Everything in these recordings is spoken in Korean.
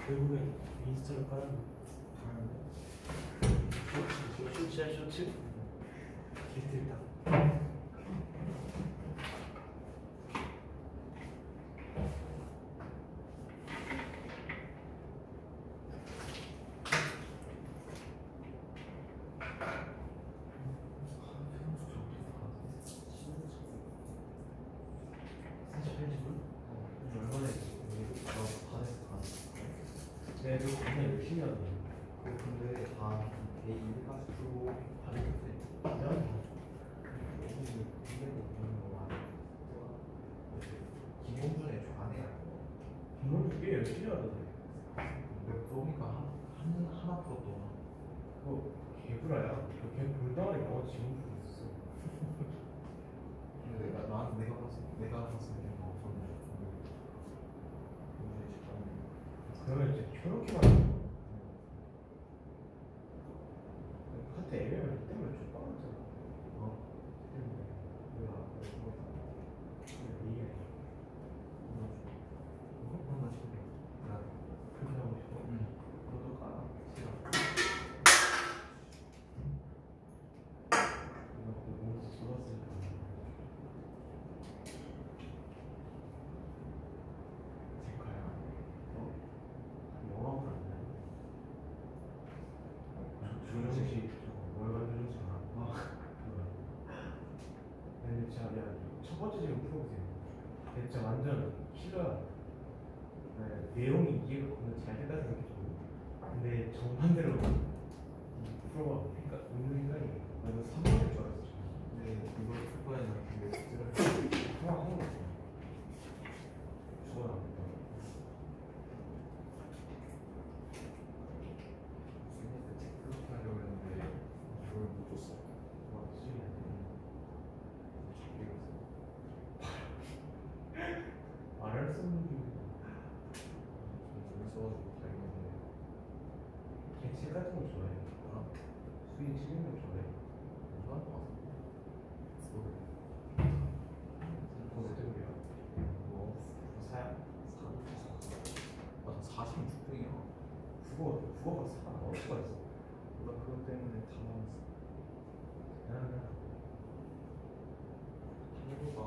결국에 인스타를 깔았는데 쇼츠야 쇼츠? 개틀다. 내가 이거 정말 열심히 하거든. 근데 다 A1 가지고 받았는데 그냥 기본전에 좋아해요. 기본도 꽤 열심히 하거든. 그러니까 하나 풀었더만. 그거 개구라야. 걔 볼덩어리 영어 지금 풀고 있었어. 근데 내가 봤을 때는 없었는데. 그러면 이제 저렇게만 하고 카트 애매하면 때문에 좀 빠졌잖아. 때문에 내가 이게 그것만 싶네. 그렇게 하고 싶어. 그것도 깔아. 싫어. 내가 그거 몸에서 쏟았으니까. 제카야. 영어가 안 나. 조정식 월간 조정식 알아? 근데 진짜 야, 첫 번째 지금 풀어보세요. 진짜 완전 킬러야. 네, 내용이 이해가 겁나 잘 됐다 생각했거든. 근데 정반대로 풀어봐. 그러니까 생각이 나는 3번일 줄 알았어. 근데 이걸 풀 거야 나 근데 하나 하는 거 없어. 죽어라. 말할 수 없는 게 재밌어가지고 다행인데. 책 같은 거 좋아해. 수인 치는 거 좋아해. 좋아할 것 같은데. 그거 몇 등급이야? 뭐? 사야? 나 46등이야. 국어가 사 어디가 있어? 나 그것 때문에 다 나왔어. 대단하다. 한국어가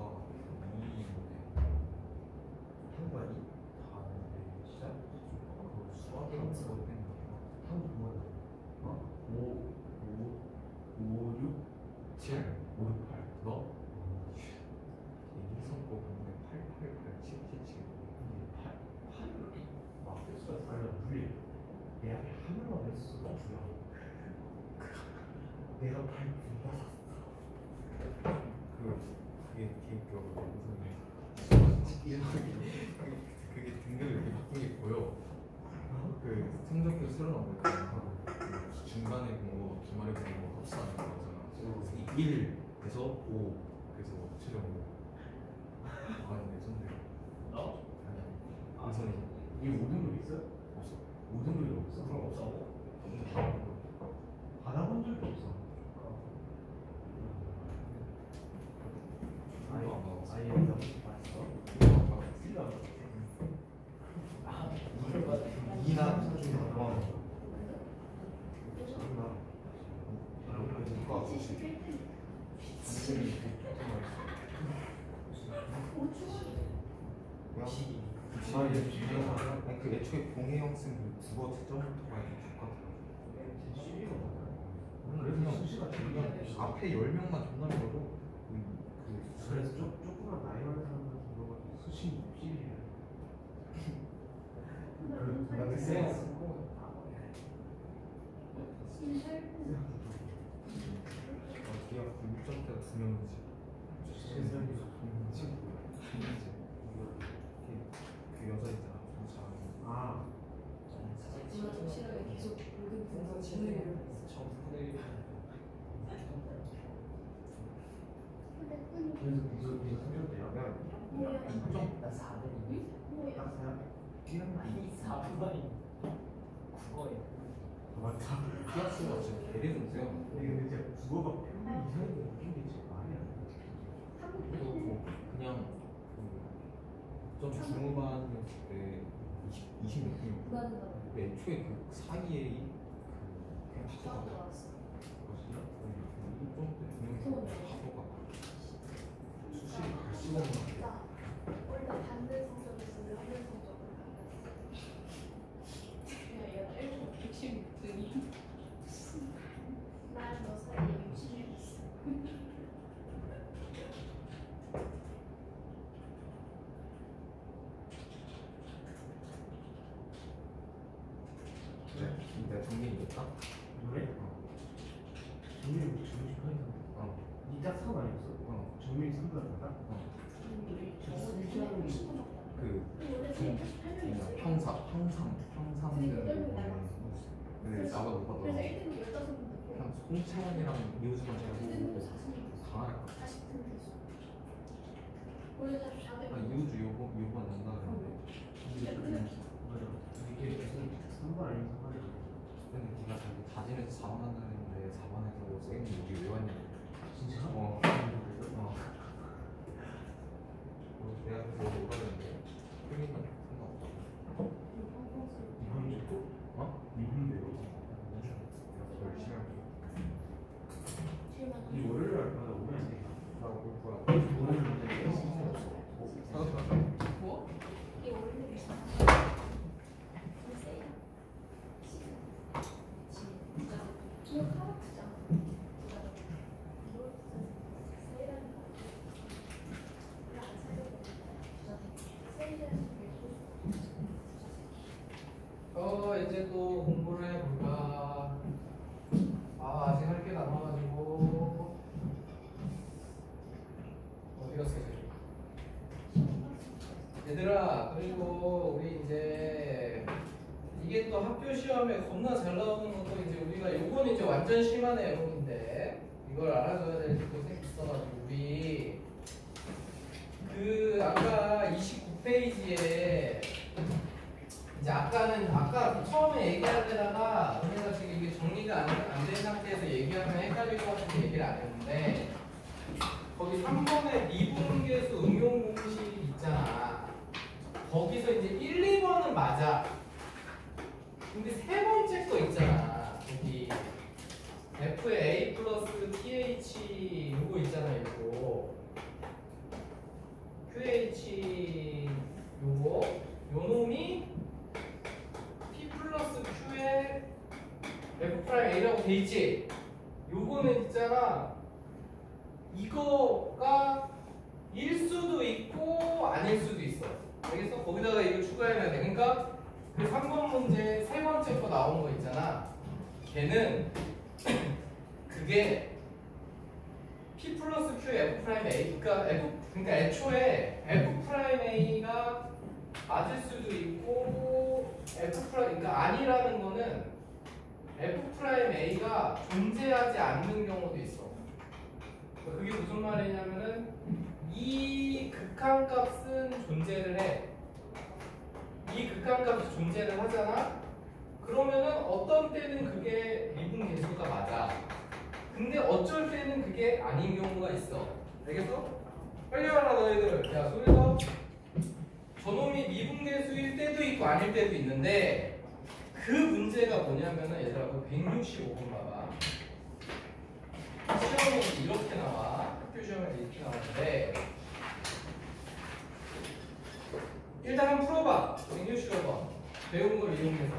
2인데 한국어 아니? 다 아는데 진짜? 그 수학이랑 그것 때문에 한국 뭐야? 어? 6? 7? 5, 6, 8. 너? 인성 거 보면 8887777 마크스가 아니라 물리. 내 앞에 하늘만 했어. 주야. 내가 8 분다. 그게 개인적으로 그게 등급이 이렇게 바뀐 게 보여. 그 성적표 새로 나올 때 중간에 공부, 기말에 공부 합산하는 거 있잖아. 1에서 5, 그래서 최종 5. 아, 레전드. 너? 아니야. 이선이 이 5등급 있어? 없어. 5등급이 없어? 그럼 없어. 받아본 적이 없어. 아예 안 나왔어. 아예 안 봤어? 필요 아, 이걸 받아. 이나 누가 아니 그 애초에 공혜영 쌤 국어 채점부터가 이렇게 똑같아. 그냥 수시가 중요한 앞에 10명만 존나 밀어도 그래서 조그만 나이 많은 사람 같은 경우가 수시 60이야. 그 센스. 뒤에 6점대가 2명이지. 세상에. 그 여자 있잖아. 좀 잘하는. 아, 정신을 계속 모든 분석 질문을 그래서 이거 성적대야? 나 4등이. 딱 사야? 아니 4분만이 국어에. 맞다. 클래스가 진짜 대리운세요. 근데 진짜 국어가 평균 이상인 게 웃긴 게 진짜 말이 안 돼. 그리고 그냥 좀 중후반이었을 때 26분이었고 애초에 그 사이에 그냥 다 똑같아. 진짜? 1점 때 중요한 다 똑같아. 수시 수업은 안 돼. 원래 반대 성적에서 연대 성적을 받았어. 얘가 166등이 나랑 너 사이에 60이 있어. 내가 정민이겠다? 그래? 정민이 정신 편이다. 어. 니딱 3 아니었어? 어. 정민이 3도 안 어. 우리 정원이 그 원래 88명 있어. 평상들은 네, 나보다 못 그래서 받더라. 1등급 15분 듣고 그냥 홍채원이랑 이우주만 잘 2등급 보고 40분 강할 것 같아. 40등 됐어. 원래 44등. 아 이우주 요번 난다 그랬는데 맞아. 이게 무슨 3번 아니면 3번이야. 근데 네가 자기 다짐해서 4번 한다 했는데 4번에서 쌤이 여기 왜 왔냐. 진짜? 어. 그래서? 내가 그래서 못 가는데 표민은 상관없다고. 이번 주 어? 이분대로. 내가 더 열심히 할게. 이 월요일 날 받아 오면 안 돼. 나올 거야. 월요일 날 사과도 뭐? 이게 원래 이거 카라트잖아. 이거 세일하는 거. 이거 안 사려고 세일하는 게 이제 또 공부를 해볼까. 아직 할 게 남아가지고 어디 갔어 얘들아. 그리고 우리 이제 이게 또 학교 시험에 겁나 잘 나오는 것도 이제 우리가 요건 이제 완전 심한 내용인데 이걸 알아줘야 될 게 또 있어가지고 우리 그 아까 29페이지 페이지에 이제 아까 처음에 얘기할 때다가 우리가 지금 이게 정리가 안 된 상태에서 얘기하면 헷갈릴 것 같아서 얘기를 안 했는데 거기 3번에 미분계수 응용 공식 있잖아. 거기서 이제 1, 2번은 맞아. 근데 세 번째 거 있잖아. 여기 f의 a 플러스 ph 요거 있잖아. 요거 qh 요거 요 놈이 p 플러스 q의 f 프라임 a라고 돼 있지. 요거는 있잖아. 이거가 일 수도 있고 아닐 수도 있어. 알겠어? 거기다가 이거 추가해야 돼. 그러니까 그 3번 문제 세 번째 거 나온 거 있잖아. 걔는 그게 p 플러스 q f 프라임 a 그러니까 애초에 f 프라임 a가 맞을 수도 있고 f 프라임 그러니까 아니라는 거는 f 프라임 a가 존재하지 않는 경우도 있어. 그게 무슨 말이냐면은 이 극한값은 존재를 해. 이 극한값이 존재를 하잖아. 그러면은 어떤 때는 그게 미분계수가 맞아. 근데 어쩔 때는 그게 아닌 경우가 있어. 알겠어? 빨리 와라 너희들. 야 소리가 저놈이 미분계수일 때도 있고 아닐 때도 있는데 그 문제가 뭐냐면은 얘들아 165번 봐봐. 시험에 이렇게 나와. 학교 시험에 이렇게 나오는데 일단 한번 풀어봐. 165번 배운 걸 이용해서.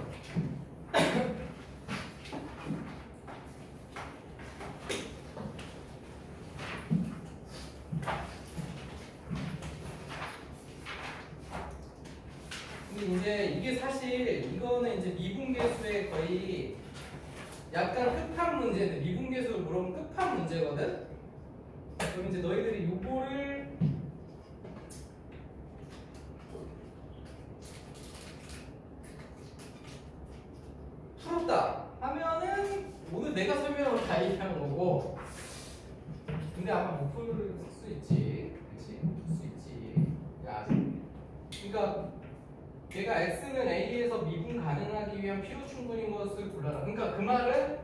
근데 이제 이게 사실 이거는 이제 미분계수의 거의 약간 끝판 문제인데 미분계수를 물어보면 끝판 문제거든. 그럼 이제 너희들이 요거를 풀었다 하면은 오늘 내가 설명을 다 얘기하는 거고. 근데 아마 못 풀 수 있지, 그렇지? 풀 수 있지. 야, 그러니까 얘가 x는 a에서 미분 가능하기 위한 필요 충분인 것을 골라라. 그러니까 그 말은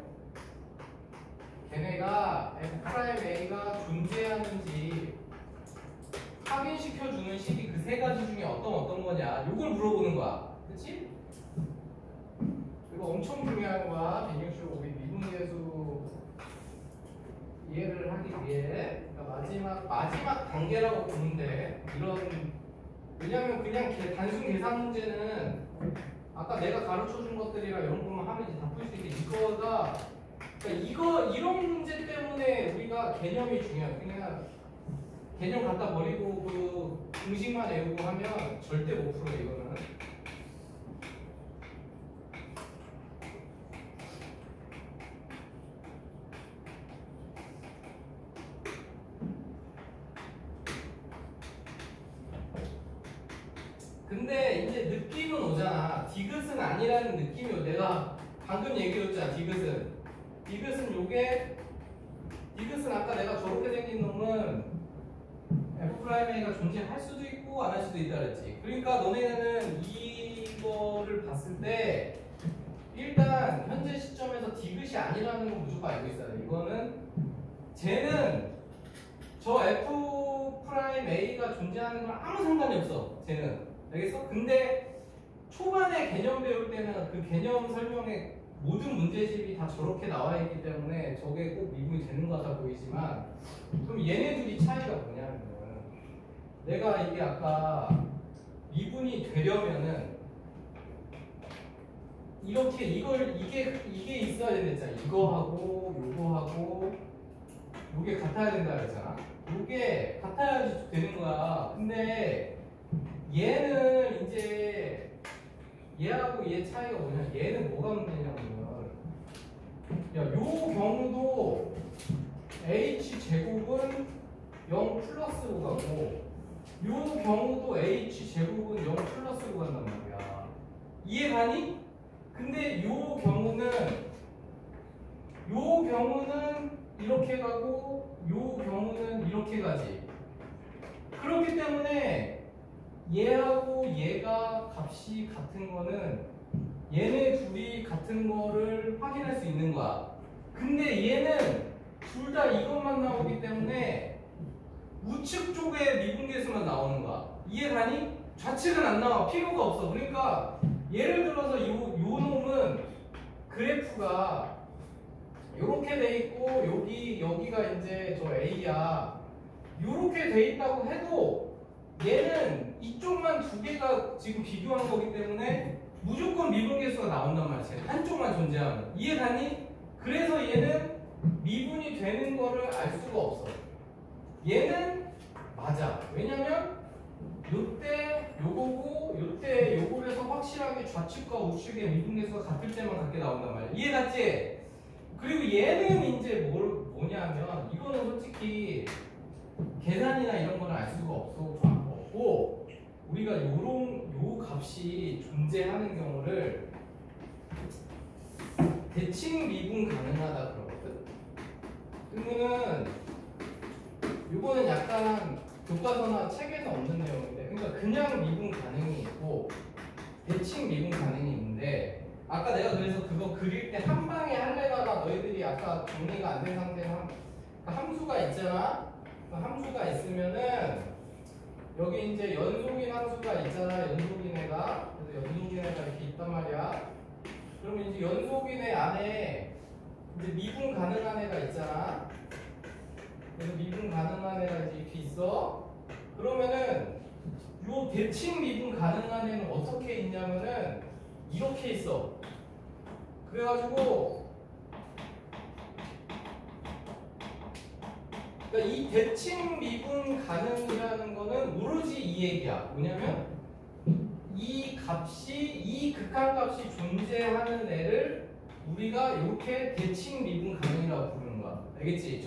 걔네가 f' a가 존재하는지 확인시켜주는 식이 그 세 가지 중에 어떤 거냐 요걸 물어보는 거야. 그치? 이거 엄청 중요한 거야. 165 우리 미분계수 이해를 하기 위해. 그러니까 마지막 단계라고 보면 돼. 이런 왜냐면 그냥 단순 계산 문제는 아까 내가 가르쳐준 것들이랑 이런 것만 하면 이제 다 풀 수 있게 이거가 그러니까 이런 문제 때문에 우리가 개념이 중요해. 그냥 개념 갖다 버리고 그 공식만 외우고 하면 절대 못 풀어 이거는. 근데 이제 느낌은 오잖아. 디귿은 아니라는 느낌이 오. 내가 방금 얘기했잖아. 디귿은 요게 디귿은 아까 내가 저렇게 생긴 놈은 f'a가 존재할 수도 있고 안 할 수도 있다 그랬지. 그러니까 너네는 이거를 봤을 때 일단 현재 시점에서 디귿이 아니라는 건 무조건 알고 있어야 돼. 이거는 쟤는 저 f'a가 존재하는 건 아무 상관이 없어. 쟤는. 알겠어? 근데 초반에 개념 배울 때는 그 개념 설명에 모든 문제집이 다 저렇게 나와 있기 때문에 저게 꼭 미분이 되는 것 같아 보이지만 그럼 얘네 둘이 차이가 뭐냐면 내가 이게 아까 미분이 되려면은 이렇게 이게 있어야 된댔잖아. 이거하고 요거하고 요게 같아야 된다 그랬잖아. 요게 같아야지 되는 거야. 근데 얘는 이제 얘하고 얘 차이가 뭐냐? 얘는 뭐가 문제냐면 야, 요 경우도 h 제곱은 0 플러스로 가고 요 경우도 h 제곱은 0 플러스로 간단 말이야. 이해가니? 근데 요 경우는 이렇게 가고 요 경우는 이렇게 가지. 그렇기 때문에 얘하고 얘가 값이 같은 거는 얘네 둘이 같은 거를 확인할 수 있는 거야. 근데 얘는 둘 다 이것만 나오기 때문에 우측 쪽에 미분계수만 나오는 거야. 이해가니? 좌측은 안 나와. 필요가 없어. 그러니까 예를 들어서 요 놈은 그래프가 요렇게 돼 있고 여기가 이제 저 A야. 요렇게 돼 있다고 해도 얘는 이쪽만 두 개가 지금 비교한 거기 때문에 무조건 미분계수가 나온단 말이야. 한쪽만 존재하면. 이해가니? 그래서 얘는 미분이 되는 거를 알 수가 없어. 얘는 맞아. 왜냐면 요때 요거고 요때 요거에서 확실하게 좌측과 우측의 미분계수가 같을 때만 같게 나온단 말이야. 이해갔지? 그리고 얘는 이제 뭐냐면 이거는 솔직히 계산이나 이런 거는 알 수가 없고 우리가 요 값이 존재하는 경우를 대칭 미분 가능하다 그러거든. 그러면은 요거는 약간 교과서나 책에는 없는 내용인데, 그러니까 그냥 미분 가능이 있고 대칭 미분 가능이 있는데, 아까 내가 그래서 그거 그릴 때 한 방에 하려다가 너희들이 아까 정리가 안 된 상태로 함수가 있잖아. 그 함수가 있으면은 여기 이제 연속인 함수가 있잖아. 연속인 애가. 그래서 연속인 애가 이렇게 있단 말이야. 그러면 이제 연속인 애 안에 이제 미분 가능한 애가 있잖아. 그래서 미분 가능한 애가 이제 이렇게 있어. 그러면은 요 대칭 미분 가능한 애는 어떻게 있냐면은 이렇게 있어. 그래가지고 그러니까 이 대칭 미분 가능이라는 거는 오로지 이 얘기야. 뭐냐면 이 값이, 이 극한값이 존재하는 애를 우리가 이렇게 대칭 미분 가능이라고 부르는 거야. 알겠지?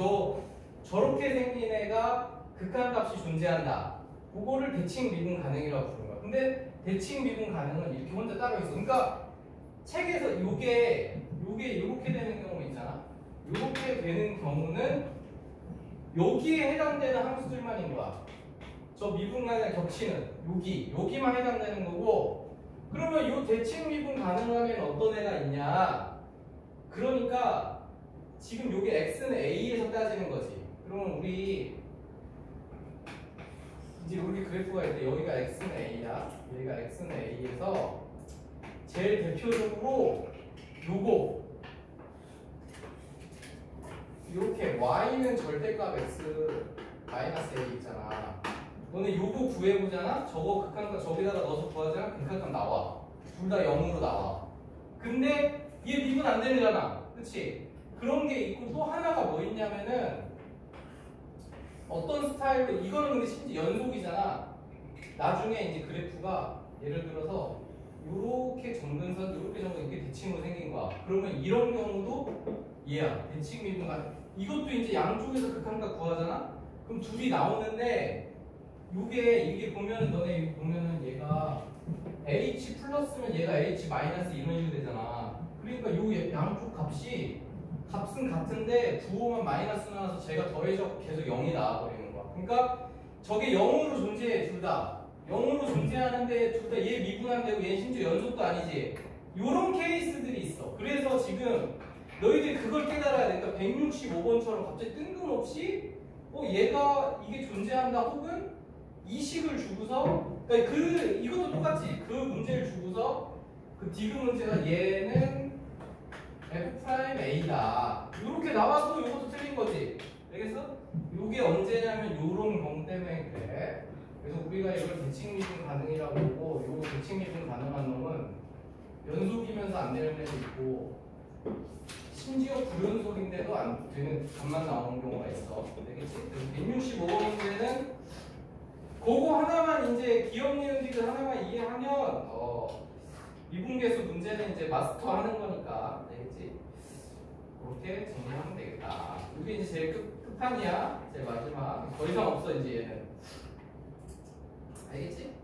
저렇게 생긴 애가 극한값이 존재한다. 그거를 대칭 미분 가능이라고 부르는 거야. 근데 대칭 미분 가능은 이렇게 혼자 따로 있어. 그러니까 책에서 요게 이렇게 되는 경우 있잖아. 이렇게 되는 경우는 여기에 해당되는 함수들만인 거야. 저 미분간의 겹치는 여기만 해당되는 거고. 그러면 이 대칭 미분 가능한 애는 어떤 애가 있냐? 그러니까 지금 여기 x는 a에서 따지는 거지. 그러면 우리 이제 여기 그래프가 있는데 여기가 x는 a야. 여기가 x는 a에서 제일 대표적으로 요거 이렇게 y는 절대값 x 마이너스 a 있잖아. 너는 요거 구해보잖아. 저거 극한값 저기다가 넣어서 구하잖아. 극한값 나와. 둘 다 0으로 나와. 근데 얘 미분 안 되잖아. 그치? 그런 게 있고 또 하나가 뭐 있냐면은 어떤 스타일로, 이거는 근데 심지어 연속이잖아. 나중에 이제 그래프가 예를 들어서 요렇게 정근선 요렇게 정근 이렇게 대칭으로 생긴 거야. 그러면 이런 경우도 얘야. 대칭 미분간. 이것도 이제 양쪽에서 극한값 구하잖아. 그럼 둘이 나오는데 이게 보면은 너네 보면은 얘가 h 플러스면 얘가 h 마이너스 이런 식으로 되잖아. 그러니까 요 양쪽 값은 같은데 부호만 마이너스 나와서 제가 더해져 계속 0이 나와버리는 거야. 그러니까 저게 0으로 존재해. 둘 다 0으로 존재하는데 둘 다 얘 미분안 되고 얘 심지어 연속도 아니지. 요런 케이스들이 있어. 그래서 지금 너희들이 그걸 깨달아야 돼. 그러니까 165번처럼 갑자기 뜬금없이 얘가 이게 존재한다 혹은 이 식을 주고서, 그러니까 이것도 똑같지. 그 문제를 주고서 그 디귿 문제가 얘는 f'a다. 이렇게 나와도 이것도 틀린 거지. 알겠어? 이게 언제냐면 요런 경우 때문에 그래. 그래서 우리가 이걸 대칭 미분 가능이라고 하고, 요거 대칭 미분 가능한 놈은 연속이면서 안 되는 애도 있고, 심지어 불연속인데도 안 되는 값만 나오는 경우가 있어. 알겠지? 그래서 165번 문제는 그거 하나만 이제 기억 니은들 하나만 이해하면 미분계수 문제는 이제 마스터하는 거니까. 알겠지? 그렇게 정리하면 되겠다. 이게 이제 제일 끝판이야. 제일 마지막. 더 이상 없어 이제 얘는. 알겠지?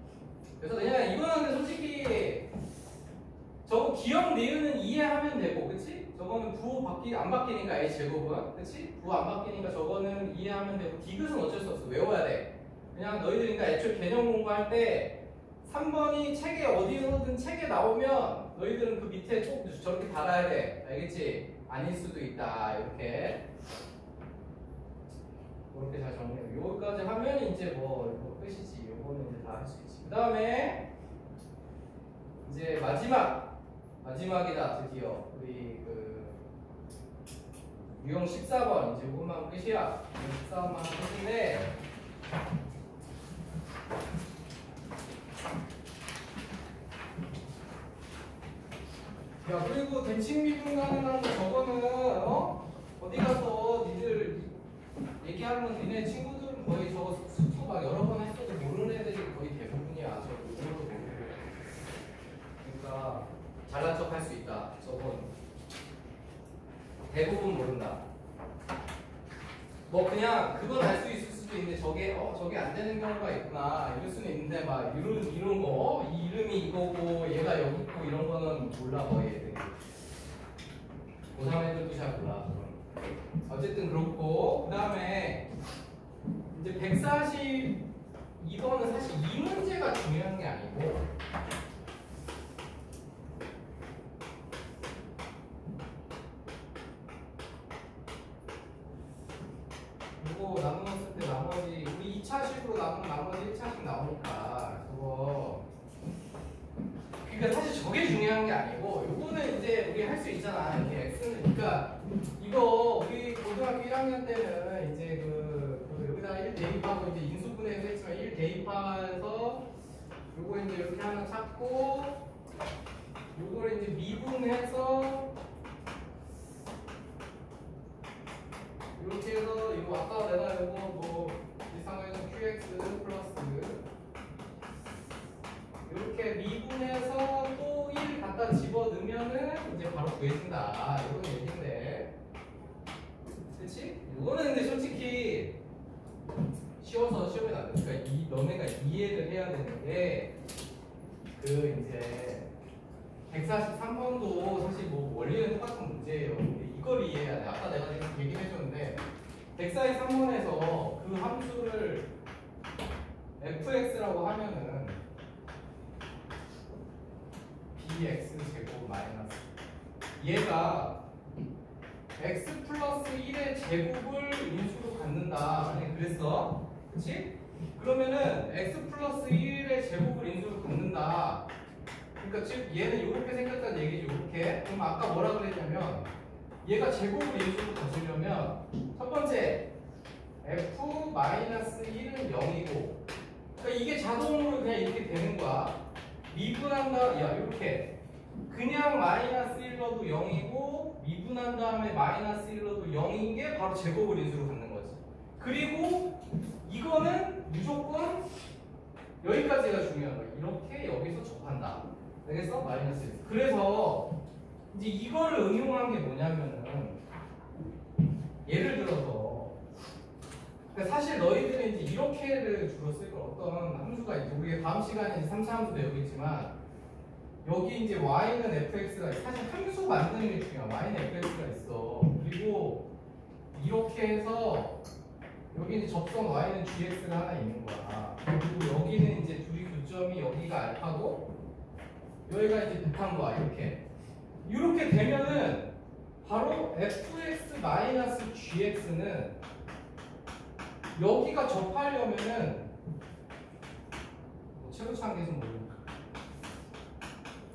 그래서 그냥 이거는 솔직히 저거 기억 니은은 이해하면 되고, 그치? 저거는 부호 안 바뀌니까 a 제곱은, 그치? 부호 안 바뀌니까 저거는 이해하면 되고, 디귿은 어쩔 수 없어. 외워야 돼. 그냥 너희들이 그러니까 애초에 개념 공부할 때 3번이 책에 어디서든 책에 나오면 너희들은 그 밑에 꼭 저렇게 달아야 돼. 알겠지? 아닐 수도 있다. 이렇게. 이렇게 잘 정리해. 여기까지 하면 이제 뭐 이거 끝이지. 요거는 이제 다 할 수 있지. 그 다음에 이제 마지막이다. 드디어 우리 그 유형 14번 이제 요것만 끝이야. 14번만 끝인데. 야, 그리고 대칭 미분 가능한 거 저거는 어디 가서 니들 얘기하면 니네 친구들은 거의 저거 수투 막 여러 번 했어도 모르는 애들이 거의 대부분이야. 저거 모르고 그러니까 잘난 척 할 수 있다. 저건 대부분 모른다. 뭐 그냥 그건 알 수 있을 수도 있는데 저게 안 되는 경우가 있구나 이럴 수는 있는데 막 이런 거 이 이름이 이거고 얘가 여기 있고 이런 거는 몰라 거의 애들이. 고3 애들도 잘 몰라. 어쨌든 그렇고 그 다음에 이제 142번은 사실 이 문제가 중요한 게 아니고 이거 나누었을 때 나머지 우리 2차식으로 나누면 나머지 1차식 나오니까 저거 그러니까 사실 저게 중요한 게 아니고 요거는 이제 우리 할 수 있잖아. 이게 x는 그러니까 이거 우리 고등학교 1학년 때는 이제 그 여기다가 1 대입하고 이제 인수분해해서 했지만 1 대입해서 요거 이제 이렇게 하나 찾고 요걸 이제 미분해서 이렇게 해서 이거 아까 내가 이거 뭐 이상하게는 qx 플러스 이렇게 미분해서 또 1 갖다 집어넣으면은 이제 바로 구해진다. 이런 얘기인데, 그렇지? 이거는 근데 솔직히 쉬워서 시험에 나니까 너네가 이해를 해야 되는 게 그 이제 143번도 사실 뭐 원리는 똑같은 문제예요. 근데 이걸 이해해야 돼. 아까 내가 지금 얘기를 해줬는데 143번에서 그 함수를 fx라고 하면은 bx 제곱 마이너스 얘가 x 플러스 1의 제곱을 인수로 갖는다. 아니 그랬어? 그치? 그러면은 x 플러스 1의 제곱을 인수로 갖는다. 그러니까 즉 얘는 이렇게 생겼다는 얘기죠. 이렇게. 그럼 아까 뭐라 그랬냐면 얘가 제곱을 인수로 가지려면 첫 번째 f 마이너스 1은 0이고 그러니까 이게 자동으로 그냥 이렇게 되는 거야. 미분한 다음에 야 이렇게 그냥 마이너스 1 넣어도 0이고 미분한 다음에 마이너스 1 넣어도 0인 게 바로 제곱을 인수로 갖는 거지. 그리고 이거는 무조건 여기까지가 중요한 거야. 이렇게 여기서 접한다. 알겠어? 마이너스 1. 그래서 이제 이거를 응용한 게 뭐냐면은 예를 들어서 그러니까 사실 너희들은 이제 이렇게를 주로 쓸 거 어떤 함수가 있지. 우리가 다음 시간에 3차 함수 배우겠지만 여기 이제 y는 fx가 사실 함수 만드는 게 중요해. y는 fx가 있어. 그리고 이렇게 해서 여기 이제 접선 y는 gx가 하나 있는 거야. 그리고 여기는 이제 둘이 교점이 여기가 알파고 여기가 이제 백한 거야. 이렇게 되면은 바로 fx 마이너스 gx는 여기가 접하려면은 뭐 최고창계에서 모르니까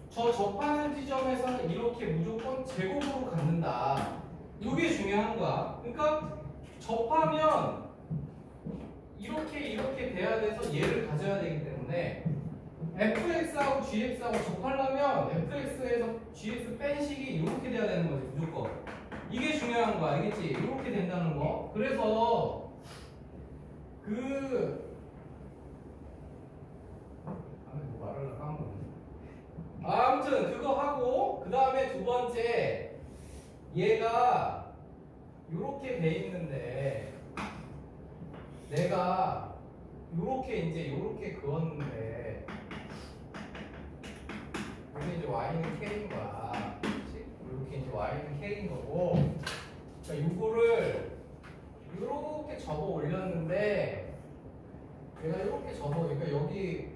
저 접하는 지점에서는 이렇게 무조건 제곱으로 갖는다. 이게 중요한 거야. 그러니까 접하면 이렇게 돼야 돼서 얘를 가져야 되기 때문에 fx하고 gx하고 접하려면 fx에서 gx 뺀 식이 이렇게 돼야 되는 거지 무조건. 이게 중요한 거 알겠지? 이렇게 된다는 거. 그래서 뭐 말하려고 한 거네. 아무튼 그거 하고 그 다음에 두 번째 얘가 이렇게 돼 있는데 내가 이렇게 그었는데 여기 이제 y는 k인 거야. 그렇지? 이렇게 이제 y는 k인 거고 그러니까 이거를 이렇게 접어 올렸는데 내가 이렇게 접어 그러니까 여기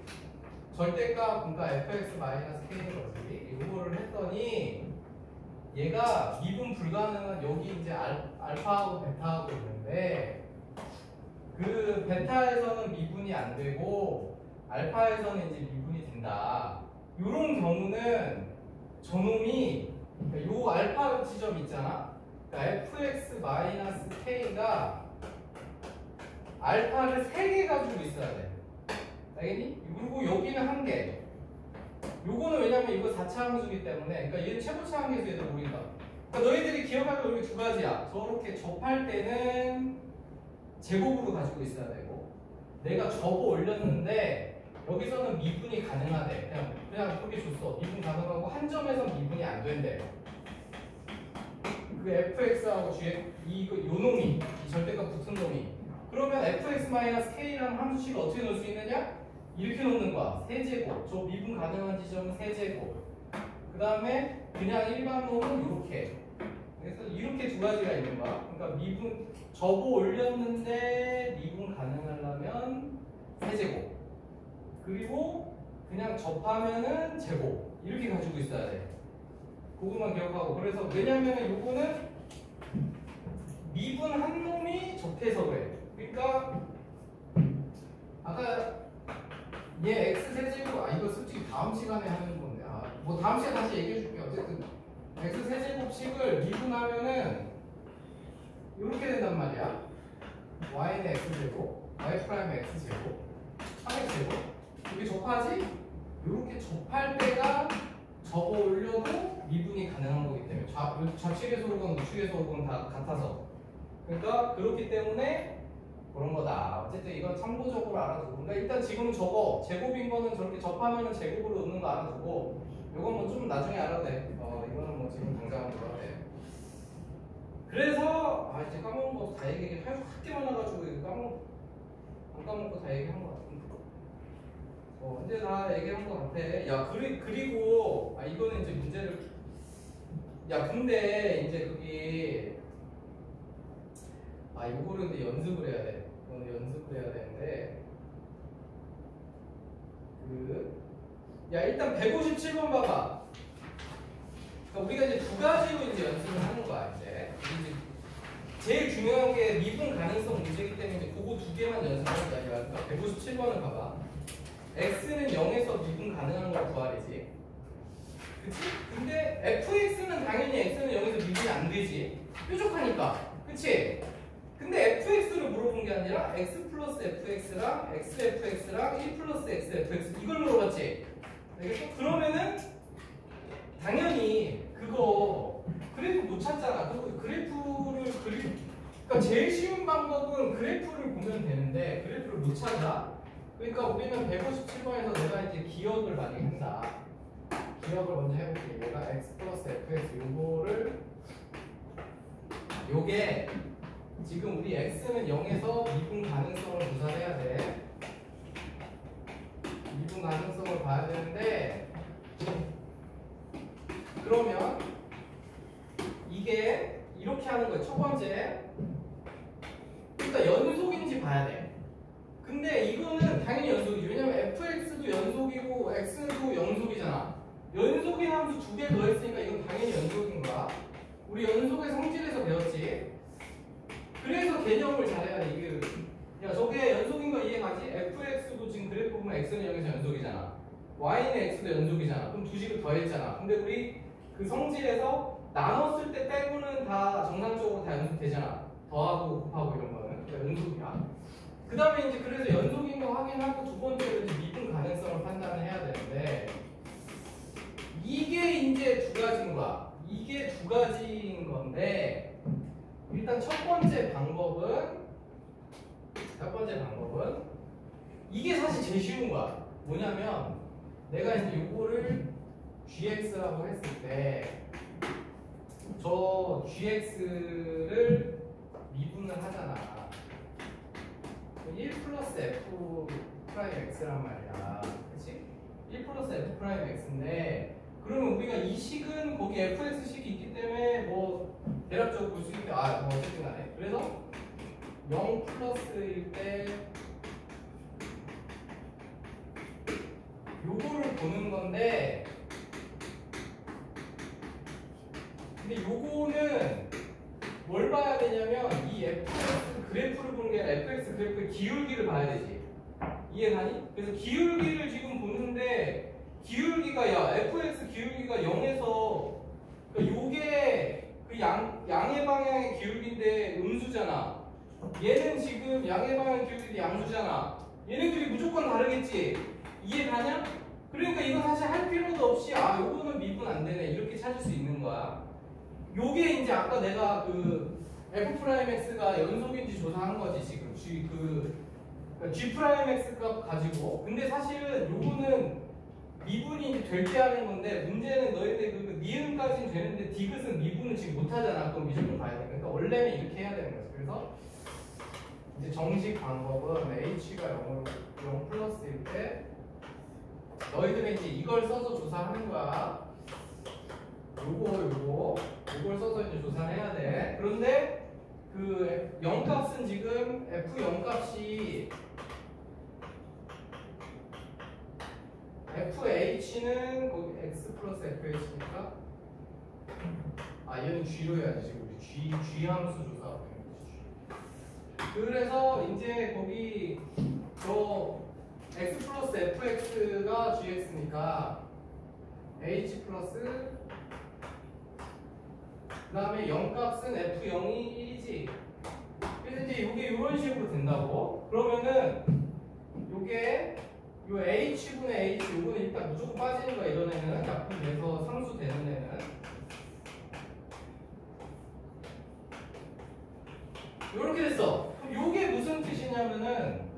절대값 그러니까 fx-k인 거지. 이거를 했더니 얘가 미분 불가능한 여기 이제 알파하고 베타하고 있는데 그 베타에서는 미분이 안 되고 알파에서는 이제 미분이 된다. 이런 경우는 저놈이 요 알파 지점 있잖아. 그러니까 fx-k가 알파를 3개 가지고 있어야 돼. 알겠니? 그리고 여기는 1개. 요거는 왜냐면 이거 4차 함수기 때문에 그러니까 얘는 최고차 함수에서 얘들 모른다. 그러니까 너희들이 기억할 거 여기 두 가지야. 저렇게 접할 때는 제곱으로 가지고 있어야 되고 내가 접어 올렸는데 여기서는 미분이 가능하대. 그냥 그렇게 줬어. 미분 가능하고 한 점에서 미분이 안 된대. 그 fx하고 gx 요 놈이 이 절대값 붙은 놈이 그러면 fx-k라는 함수식을 어떻게 넣을 수 있느냐? 이렇게 놓는 거야. 세제곱. 저 미분 가능한 지점은 세제곱. 그 다음에 그냥 일반 놈은 이렇게. 그래서 이렇게 두 가지가 있는 거야. 그러니까 미분 접어 올렸는데 미분 가능하려면 세제곱. 그리고 그냥 접하면은 제곱. 이렇게 가지고 있어야 돼. 그것만 기억하고. 그래서 왜냐면은 요거는 미분 한 놈이 접해서 그래. 그러니까 아까 얘 x 세제곱 이거 솔직히 다음 시간에 하는 건데 뭐 다음 시간에 다시 얘기해 줄게. 어쨌든 x 세제곱식을 미분하면은 이렇게 된단 말이야. y는 x제곱 y 프라임 x제곱 3x제곱 이게 접하지? 이렇게 접할 때가 접어 올려도 미분이 가능한 거기 때문에 좌측에서 오건 우측에서 오건 다 같아서 그러니까 그렇기 때문에 그런 거다. 어쨌든 이건 참고적으로 알아두고. 그러니까 일단 지금 저거 제곱인 거는 저렇게 접하면은 제곱으로 넣는 거 알아두고. 이건 뭐 좀 나중에 알아도 돼. 이거는 뭐 지금 당장 몰라도 돼. 그래서 이제 까먹은 거 다 얘기할 게 많아가지고 이거 안 까먹고 다 얘기한 거 같은데. 이제 다 얘기한 거 같아. 야 그리고 이거는 이제 문제를 근데 이제 그게 요거를 근데 연습을 해야 돼. 이거는 연습을 해야 되는데 일단 157번 봐봐. 그러니까 우리가 이제 두 가지로 이제 연습을 하는 거야. 이제 제일 중요한 게 미분 가능성 문제이기 때문에 그거 두 개만 연습하는 게 아니라 그러니까 157번을 봐봐. x는 0에서 미분 가능한 걸 구하래지. 그치? 근데 fx는 당연히 x는 0에서 미분이 안 되지. 뾰족하니까. 그치? 근데 fx를 물어본 게 아니라 x 플러스 fx랑 xfx랑 1 플러스 xfx 이걸 물어봤지. 알겠어? 그러면은 당연히 그거 그래프 못 찾잖아. 그러니까 제일 쉬운 방법은 그래프를 보면 되는데 그래프를 못 찾아. 그러니까 우리는 157번에서 내가 이제 기억을 많이 한다. 기억을 먼저 해볼게. 얘가 x 플러스 fx 요게 지금 우리 x는 0에서 미분 가능성을 조사해야 돼. 미분 가능성을 봐야 되는데 그러면 이게 이렇게 하는 거예요. 첫 번째 일단 연속인지 봐야 돼. 근데 이거는 당연히 연속이지. 왜냐면 fx도 연속이고 x도 연속이잖아. 연속인 함수 두 개 더했으니까 이건 당연히 연속인 거야. 우리 연속의 성질에서 배웠지. 그래서 개념을 잘해야 돼. 이게 저게 연속인 거 이해가지? fx도 지금 그래프 보면 x는 0에서 연속이잖아. y는 x도 연속이잖아. 그럼 두 식을 더했잖아. 근데 우리 그 성질에서 나눴을 때 빼고는 다 정상적으로 다 연속되잖아. 더하고 곱하고 이런 거는 그러니까 연속이야. 그 다음에 이제 그래서 연속인 거 확인하고 두 번째로 이제 미분 가능성을 판단을 해야 되는데 이게 이제 두 가지인 거야. 이게 두 가지인 건데 일단 첫 번째 방법은 이게 사실 제일 쉬운 거야. 뭐냐면 내가 이제 요거를 gx라고 했을 때 저 gx를 미분을 하잖아. 1 플러스 f 프라임 x란 말이야. 그치? 1 플러스 f 프라임 x인데 그러면 우리가 이 식은 거기 fx식이 있기 때문에 뭐 대략적으로 볼 수 있는데 뭐 어쨌든 간에 그래서 0 플러스일 때 요거를 보는 건데, 근데 요거는 뭘 봐야 되냐면 이 fx 그래프를 보는 게 아니라 fx 그래프의 기울기를 봐야 되지. 이해가니? 그래서 기울기를 지금 보는데 기울기가 야 fx 기울기가 0에서 그러니까 요게 그 양의 방향의 기울기인데 음수잖아. 얘는 지금 양의 방향 기울기인데 양수잖아. 얘네들이 무조건 다르겠지. 이해가냐? 그러니까 이거 사실 할 필요도 없이 아 요거는 미분 안 되네 이렇게 찾을 수 있는 거야. 요게 이제 아까 내가 그 f'x가 연속인지 조사한 거지 지금 G'X 값 가지고. 근데 사실은 요거는 미분이 이제 될 때 하는 건데 문제는 너희들 그 니은까지는 되는데 디귿은 미분을 지금 못 하잖아. 그럼 무조건 가야 돼. 그러니까 원래는 이렇게 해야 되는 거지. 그래서 이제 정식 방법은 h가 0 플러스일 때 너희들은 이제 이걸 써서 조사하는 거야. 요걸 써서 이제 조사를 해야 돼. 그런데 그 0 값은 지금 f0 값이 fh는 거기 x 플러스 fh니까 아 얘는 g로 해야지. 지금 우리 g 함수 조사하고 있는 거지. 그래서 이제 거기 저 x 플러스 fx가 gx니까 h 플러스 그 다음에 0 값은 f0이 1이지. 그래서 이제 이게 이런 식으로 된다고. 그러면은 요게 요 h분의 h 요거는 일단 무조건 빠지는 거야. 이런 애는 약분 돼서 상수 되는 애는 요렇게 됐어. 그럼 요게 무슨 뜻이냐면은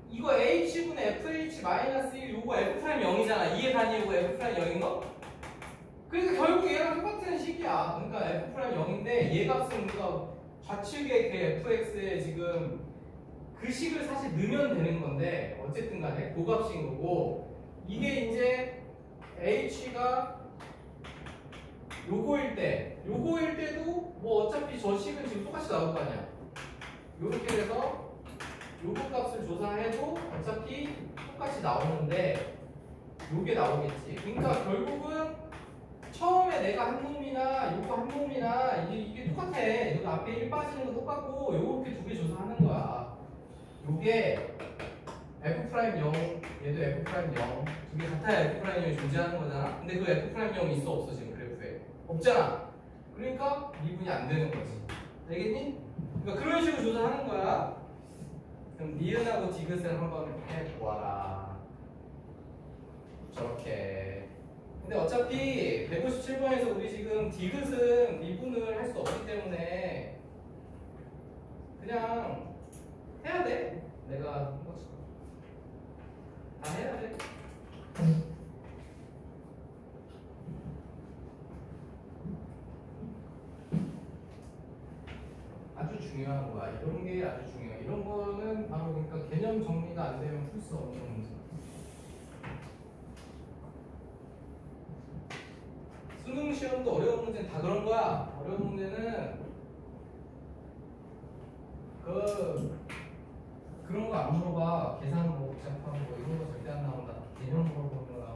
이거 h분의 fh 마이너스 1 요거 f'0이잖아. 이해가니? 요거 f'0인 거? 그러니까 결국 얘랑 똑같은 식이야. 그러니까 f'0인데 얘 값은 그러니까 좌측의 그 fx에 지금 그 식을 사실 넣으면 되는 건데 어쨌든 간에 그 값인 거고 이게 이제 h가 요거일 때도 뭐 어차피 저 식은 지금 똑같이 나올 거 아니야. 요렇게 돼서 요거 값을 조사해도 어차피 똑같이 나오는데 요게 나오겠지. 그러니까 결국은 처음에 내가 한 놈이나 요거 한 놈이나 이게 똑같아. 여기 앞에 1 빠지는 거 똑같고 요렇게 두 개 조사하는 거야. 요게 f'0 얘도 f'0 두 개 같아야 f'0이 존재하는 거잖아. 근데 그 f'0이 있어 없어 지금 그래프에? 없잖아. 그러니까 미분이 안 되는 거지. 알겠니? 그러니까 그런 식으로 조사하는 거야. 그럼 니은하고 디귿을 한번 해보아라. 저렇게. 근데 어차피 157번에서 우리 지금 디귿은 미분을 할 수 없기 때문에 그냥 해야 돼. 내가 한 것처럼 다 해야 돼. 아주 중요한 거야. 이런 게 아주 중요해. 이런 거는 바로 그러니까 개념 정리가 안 되면 풀 수 없는 문제. 수능 시험도 어려운 문제는 다 그런 거야. 어려운 문제는 그런 거 안 물어봐. 계산 뭐 복잡한 거 이런 거 절대 안 나온다. 개념 물어보는 거 나와.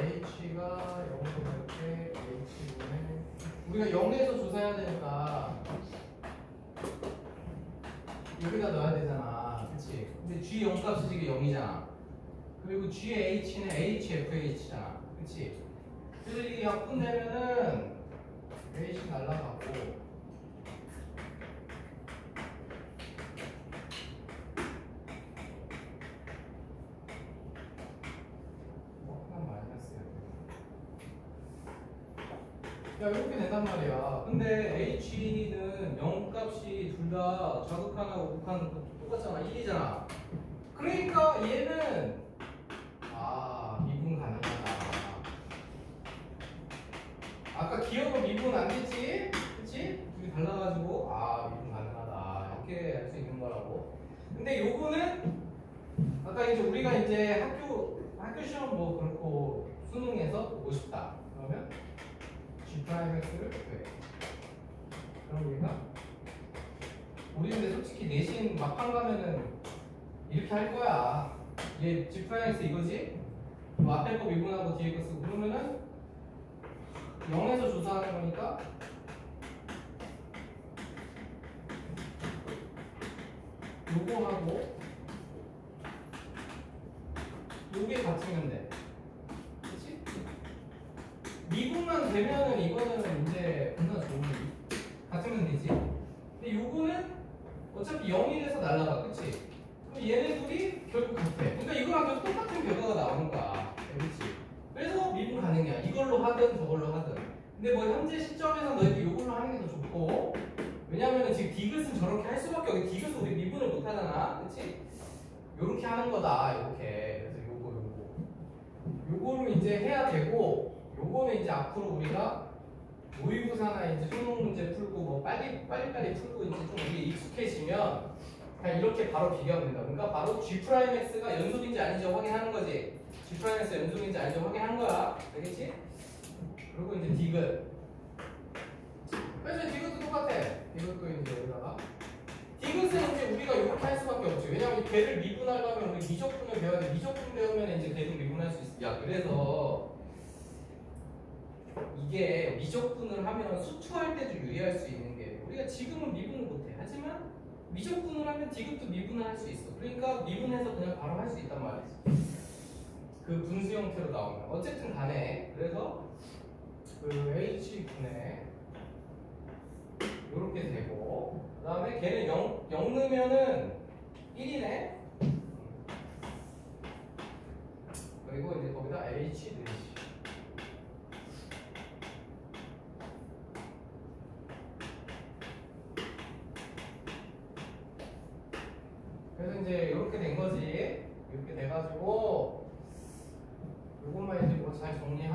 h가 0으로 갈 때 h분의 우리가 0에서 조사해야 되니까 여기다 넣어야 되잖아. 그치? 근데 g 0 값이 지금 0이잖아. 그리고 GH는 HFH잖아. 그치? 그래서 이게 약분되면은 H 날라가고 하나 마이너스야. 야 이렇게 된단 말이야. 근데 H는 0 값이 둘 다 좌극한하고 극한 똑같잖아. 1이잖아. 그러니까 얘는 미분 가능하다. 아까 기억은 미분 안 됐지? 그치? 둘이 달라가지고 미분 가능하다. 이렇게 할 수 있는 거라고. 근데 요거는 아까 이제 우리가 이제 학교 시험 뭐 그렇고 수능에서 보고 싶다. 그러면 G'X를 돼. 그럼 우리 근데 솔직히 내신 막판 가면은 이렇게 할 거야. 얘 G'X 이거지? 뭐 앞에 거 미분하고 뒤에 거 쓰고 그러면은 0에서 조사하는 거니까 요거하고 요게 같으면 돼. 그치? 미분만 되면은 이거는 이제 겁나 좋은 같으면 되지. 근데 요거는 어차피 0이 돼서 날라가. 그치? 그럼 얘네들이 결국 같아. 그러니까 이거랑 계속 똑같은 결과가 나오는 거야. 그렇지? 그래서 미분 가능이야. 이걸로 하든 저걸로 하든. 근데 뭐 현재 시점에서 너희들 이걸로 하는 게 더 좋고. 왜냐면은 지금 디귿은 저렇게 할 수밖에 없고 디귿은 우리 미분을 못 하잖아. 그렇지? 요렇게 하는 거다. 이렇게. 그래서 요거를 이제 해야 되고 요거는 이제 앞으로 우리가 모의고사나 이제 수능 문제 풀고 뭐 빨리 풀고 이제 좀 우리 익숙해지면 그냥 이렇게 바로 비교하면 된다. 그러니까 바로 G'X가 연속인지 아닌지 확인하는 거지. G'X 연속인지 아닌지 확인하는 거야. 알겠지? 그리고 이제 디귿. 그래서 디귿도 똑같아. 디귿도 이제 여기다가. 디귿은 이제 우리가 이렇게 할 수밖에 없지. 왜냐면 걔를 미분하려면 우리 미적분을 배워야 돼. 미적분 배우면 이제 걔도 미분할 수 있어. 야, 그래서 이게 미적분을 하면 수투할 때도 유리할 수 있는 게 우리가 지금은 미분을 못해. 하지만 미적분을 하면 디귿도 미분을 할 수 있어. 그러니까 미분해서 그냥 바로 할 수 있단 말이지. 그 분수 형태로 나오면. 어쨌든 간에 그래서 그 H분의 요렇게 되고 그 다음에 걔는 0 넣으면은 1이네. 그리고 이제 거기다 H 넣으시. 그래서 이제 이렇게 된 거지. 이렇게 돼가지고 요것만 이제 뭐 잘 정리하고